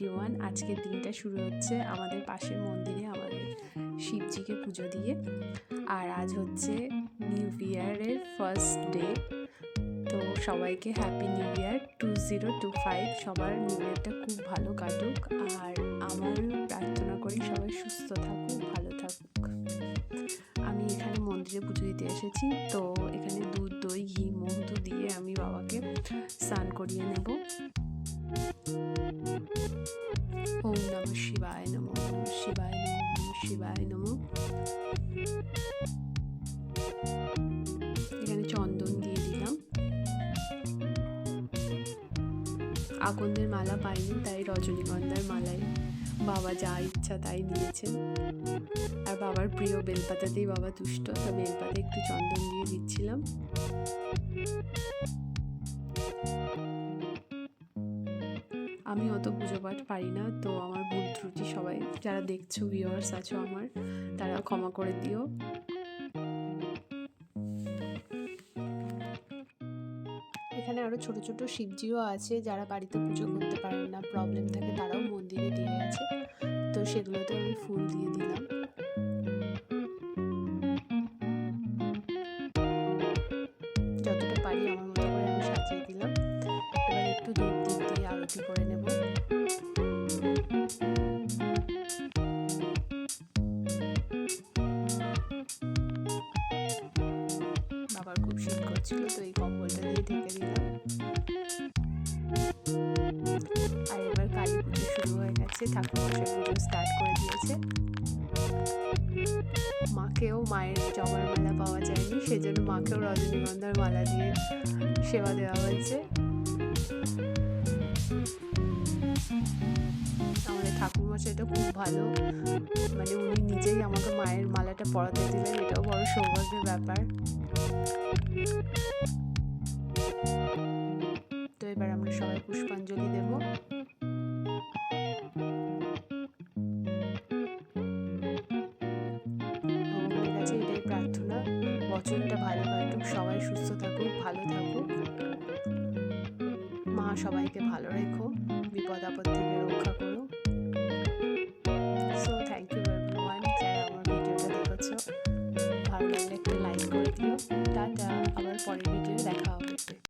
Everyone. আজকের দিনটা শুরু হচ্ছে আমাদের পাশের মন্দিরে আমাদের শিবজিকে পুজো দিয়ে। আর আজ হচ্ছে নিউ ইয়ারের ফার্স্ট ডে। তো সবাইকে হ্যাপি নিউ ইয়ার 2025। সবার নিউ ইয়ারটা খুব ভালো কাটুক। আর আমার প্রার্থনা করি সবাই সুস্থ থাকুক, ভালো থাকুক। আমি এখানে মন্দিরে পুজো দিতে এসেছি, তো এখানে দুধ, দই, ঘি, মধু দিয়ে আমি বাবাকে স্নান করিয়ে নেব। ওম নমঃ শিবায় নমঃ, নমঃ শিবায় নমঃ, নমঃ শিবায় নমঃ। এখানে চন্দন দিয়ে দিলাম। আকন্দের মালা পাইনি, তাই রজনীগন্ধার মালায় বাবা যা ইচ্ছা তাই নিয়েছেন। আর বাবার প্রিয় বেলপাতাতেই বাবা তুষ্ট, তো বেলপাতে একটু চন্দন দিয়ে দিচ্ছিলাম। আমি অত পুজো পাঠ পারি না, তো আমার ভুল ত্রুটি সবাই যারা দেখছো, ভিউয়ার্স আছো আমার, তারা ক্ষমা করে দিও। এখানে আরও ছোট ছোট শিবজিও আছে, যারা বাড়িতে পুজো করতে পারেন না, প্রবলেম থাকে, তারাও মন্দিরে দিয়ে গেছে। তো সেগুলোতে আমি ফুল দিয়ে দিলাম। যতটা পারি আমার মতো করে আমি সাজিয়ে দিলাম। এবার একটু ধূপ দ্বীপ দিয়ে আরতি করে নেব। বাবার খুব শীত করছিল, তো এই কম্বলটা দিয়ে ঢেকে দিলাম। আর এবার কালী পুজো শুরু হয়ে গেছে, ঠাকুরমশাই পুজো স্টার্ট করে দিয়েছে। মাকেও মায়ের জবার মালা পাওয়া যায়নি, সেজন্য মাকেও রজনীগন্ধার মালা দিয়ে সেবা দেওয়া হয়েছে। আমাদের ঠাকুরমশাইটা খুব ভালো, মানে উনি নিজেই আমাকে মায়ের মালাটা পরাতে দিলেন, এটাও বড় সৌভাগ্যের ব্যাপার। তো এবার আমরা সবাই পুষ্পাঞ্জলি দেব। ভগবানের কাছে এটাই প্রার্থনা, বছরটা ভালো কাটুক, সবাই সুস্থ থাকুক, ভালো থাকুক। মা সবাইকে ভালো রেখো, বিপদ আপদ থেকে রক্ষা করো। সো থ্যাংক ইউ এভরিওয়ান, যারা আমার ভিডিওটা দেখেছো। ভালো লাগলে একটা লাইক করে দিও। টাটা।